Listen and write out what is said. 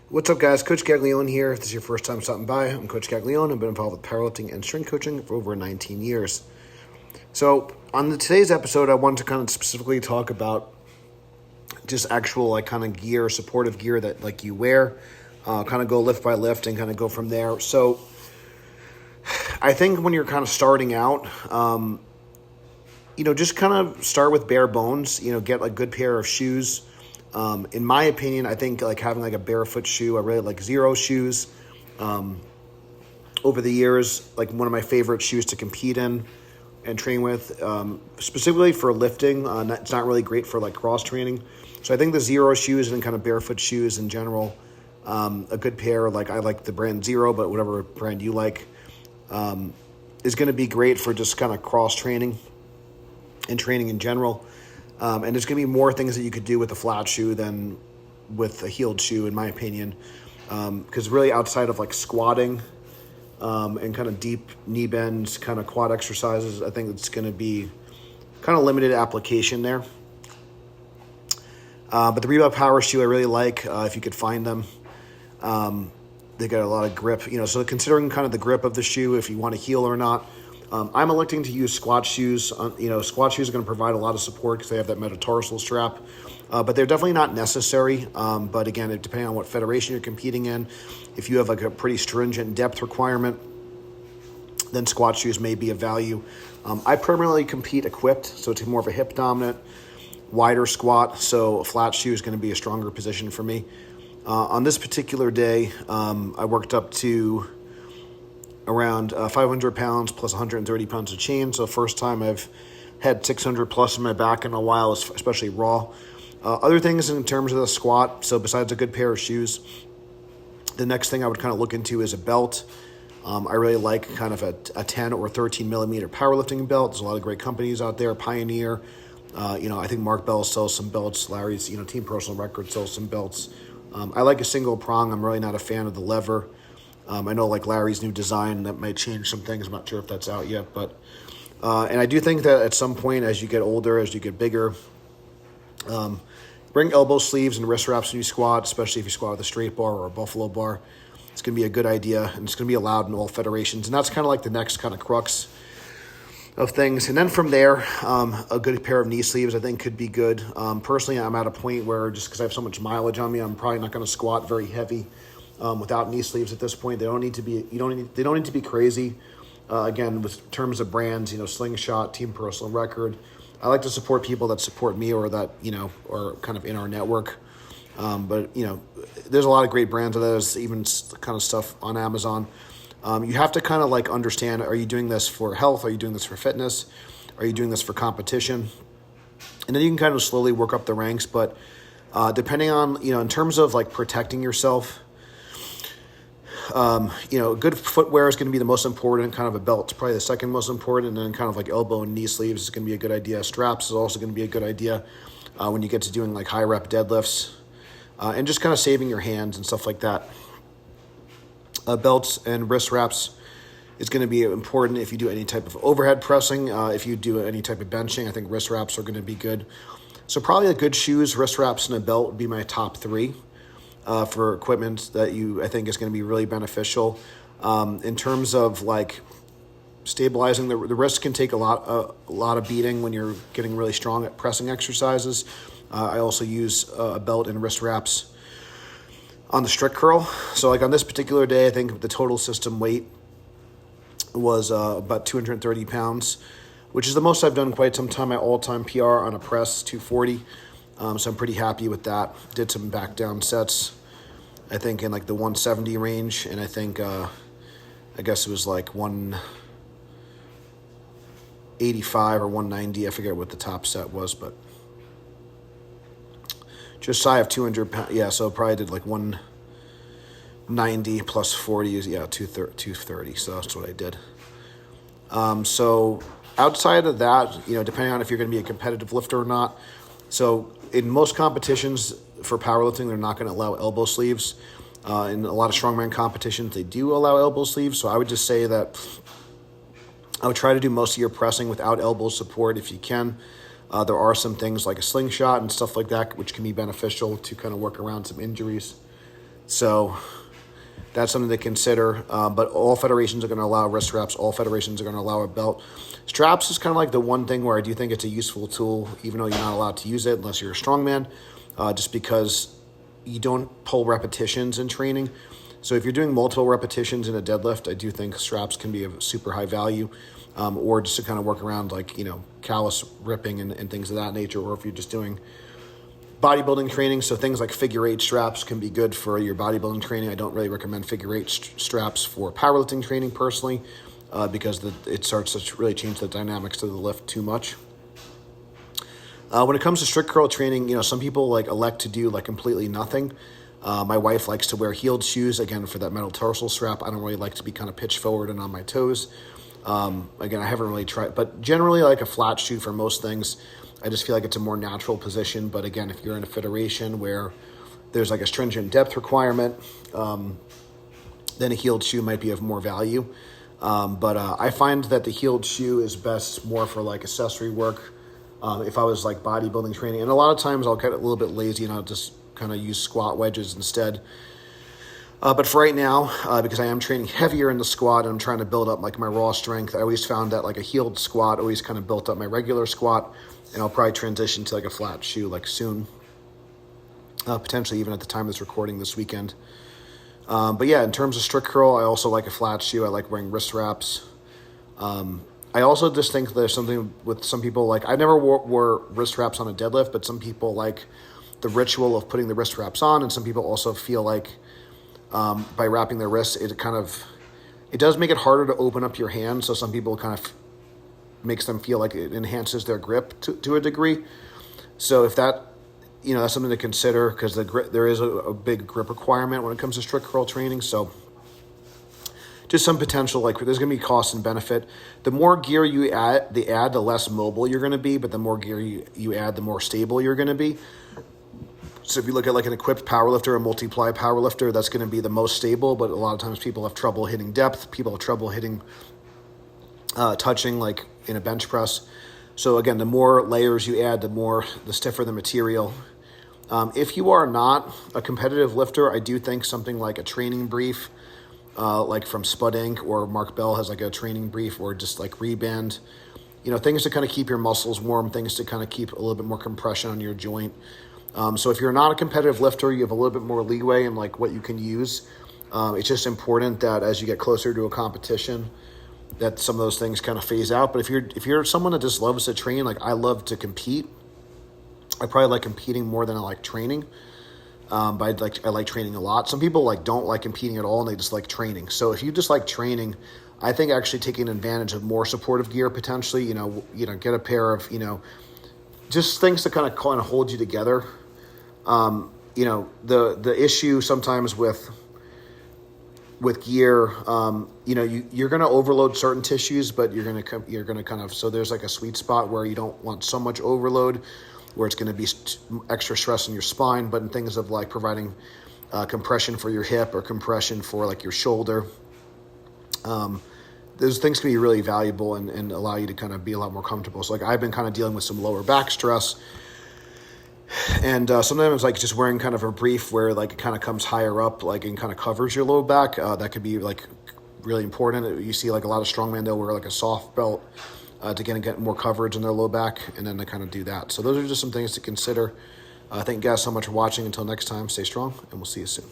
What's up, guys? Coach Gaglione here. If this is your first time stopping by, I'm Coach Gaglione. I've been involved with powerlifting and strength coaching for over 19 years. So on today's episode, I wanted to kind of specifically talk about just actual kind of gear, supportive gear that you wear, kind of go lift by lift and kind of go from there. So I think when you're kind of starting out, just kind of start with bare bones, get a good pair of shoes. In my opinion, I think having a barefoot shoe, I really like Zero shoes. Over the years, one of my favorite shoes to compete in and train with, specifically for lifting. It's not really great for cross training. So I think the Zero shoes and kind of barefoot shoes in general, a good pair, I like the brand Zero, but whatever brand you like, is going to be great for just kind of cross training and training in general. And there's going to be more things that you could do with a flat shoe than with a heeled shoe, in my opinion. Because really outside of squatting and kind of deep knee bends, kind of quad exercises, I think it's going to be kind of limited application there. But the Reebok Power shoe I really like, if you could find them. They got a lot of grip, so considering kind of the grip of the shoe, if you want to heel or not. I'm electing to use squat shoes. Squat shoes are going to provide a lot of support because they have that metatarsal strap, but they're definitely not necessary. But again, depending on what federation you're competing in, if you have a pretty stringent depth requirement, then squat shoes may be of value. I primarily compete equipped, so it's more of a hip dominant, wider squat. So a flat shoe is going to be a stronger position for me. On this particular day, I worked up to around 500 pounds plus 130 pounds of chain. So first time I've had 600 plus in my back in a while, especially raw. Other things in terms of the squat, so besides a good pair of shoes, the next thing I would kind of look into is a belt. I really like kind of a 10 or 13 millimeter powerlifting belt. There's a lot of great companies out there, Pioneer. I think Mark Bell sells some belts. Larry's, Team Personal Record sells some belts. I like a single prong. I'm really not a fan of the lever. I know Larry's new design that might change some things. I'm not sure if that's out yet, but and I do think that at some point as you get older, as you get bigger, bring elbow sleeves and wrist wraps when you squat, especially if you squat with a straight bar or a buffalo bar. It's going to be a good idea, and it's going to be allowed in all federations, and that's kind of the next kind of crux of things. And then from there, a good pair of knee sleeves I think could be good. Personally, I'm at a point where just because I have so much mileage on me, I'm probably not going to squat very heavy without knee sleeves at this point. They don't need to be. They don't need to be crazy. Again, with terms of brands, Slingshot, Team Personal Record. I like to support people that support me or that are kind of in our network. But there's a lot of great brands of those, even kind of stuff on Amazon. You have to kind of understand: are you doing this for health? Are you doing this for fitness? Are you doing this for competition? And then you can kind of slowly work up the ranks. But depending on in terms of protecting yourself. Good footwear is going to be the most important. Kind of a belt's probably the second most important, and then kind of elbow and knee sleeves is going to be a good idea. Straps is also going to be a good idea when you get to doing high rep deadlifts, and just kind of saving your hands and stuff like that. Belts and wrist wraps is going to be important if you do any type of overhead pressing. If you do any type of benching, I think wrist wraps are going to be good. So probably a good shoes, wrist wraps, and a belt would be my top three. For equipment that I think is going to be really beneficial. In terms of stabilizing the wrist can take a lot of beating when you're getting really strong at pressing exercises. I also use a belt and wrist wraps on the strict curl. So on this particular day, I think the total system weight was about 230 pounds, which is the most I've done in quite some time. My all-time PR on a press, 240. So I'm pretty happy with that. Did some back down sets, I think in the 170 range, and I think I guess it was 185 or 190. I forget what the top set was, but just shy of 200 pounds. Yeah, so probably did 190 plus 40 is 230. So that's what I did. So outside of that, depending on if you're going to be a competitive lifter or not. So in most competitions for powerlifting, they're not going to allow elbow sleeves. In a lot of strongman competitions, they do allow elbow sleeves. So I would just say that I would try to do most of your pressing without elbow support if you can. There are some things like a slingshot and stuff like that, which can be beneficial to kind of work around some injuries. So that's something to consider. But all federations are going to allow wrist straps. All federations are going to allow a belt. Straps is kind of like the one thing where I do think it's a useful tool, even though you're not allowed to use it unless you're a strongman, just because you don't pull repetitions in training. So if you're doing multiple repetitions in a deadlift, I do think straps can be of super high value, or just to kind of work around like, callus ripping and things of that nature, or if you're just doing bodybuilding training. So things like figure eight straps can be good for your bodybuilding training. I don't really recommend figure eight straps for powerlifting training personally, because it starts to really change the dynamics of the lift too much. When it comes to strict curl training, some people like elect to do like completely nothing. My wife likes to wear heeled shoes, again, for that metatarsal strap. I don't really like to be kind of pitched forward and on my toes. Again, I haven't really tried, but generally like a flat shoe for most things. I just feel like it's a more natural position. But again, if you're in a federation where there's like a stringent depth requirement, then a heeled shoe might be of more value. But I find that the heeled shoe is best more for like accessory work. If I was like bodybuilding training, and a lot of times I'll get a little bit lazy and I'll just kind of use squat wedges instead. But for right now, because I am training heavier in the squat and I'm trying to build up like my raw strength, I always found that like a heeled squat always kind of built up my regular squat, and I'll probably transition to like a flat shoe like soon, potentially even at the time of this recording this weekend. But yeah, in terms of strict curl, I also like a flat shoe. I like wearing wrist wraps. I also just think there's something with some people, like I never wore wrist wraps on a deadlift, but some people like the ritual of putting the wrist wraps on, and some people also feel like by wrapping their wrists, it does make it harder to open up your hand. So some people kind of makes them feel like it enhances their grip to a degree. So if that, that's something to consider, because there is a big grip requirement when it comes to strict curl training. So just some potential, like there's going to be cost and benefit. The more gear you add, the less mobile you're going to be, but the more gear you add, the more stable you're going to be. So if you look at like an equipped powerlifter, a multiply powerlifter, that's going to be the most stable, but a lot of times people have trouble hitting depth. People have trouble hitting, touching like in a bench press. So again, the more layers you add, the stiffer the material. If you are not a competitive lifter, I do think something like a training brief, like from Spud Inc. or Mark Bell has like a training brief, or just like Reband, things to kind of keep your muscles warm, things to kind of keep a little bit more compression on your joint. So if you're not a competitive lifter, you have a little bit more leeway in like what you can use. It's just important that as you get closer to a competition, that some of those things kind of phase out. But if you're someone that just loves to train, like I love to compete, I probably like competing more than I like training. But I like training a lot. Some people like don't like competing at all, and they just like training. So if you just like training, I think actually taking advantage of more supportive gear potentially, get a pair of, just things to kind of hold you together. The issue sometimes with gear, you're going to overload certain tissues, but you're going to kind of, so there's like a sweet spot where you don't want so much overload, where it's going to be extra stress on your spine, but in things of like providing compression for your hip or compression for like your shoulder, those things can be really valuable and allow you to kind of be a lot more comfortable. So like I've been kind of dealing with some lower back stress, and sometimes like just wearing kind of a brief where like it kind of comes higher up, like and kind of covers your low back. That could be like really important. You see like a lot of strongmen, they'll wear like a soft belt to get more coverage in their low back, and then they kind of do that. So those are just some things to consider. Thank you guys so much for watching. Until next time, stay strong, and we'll see you soon.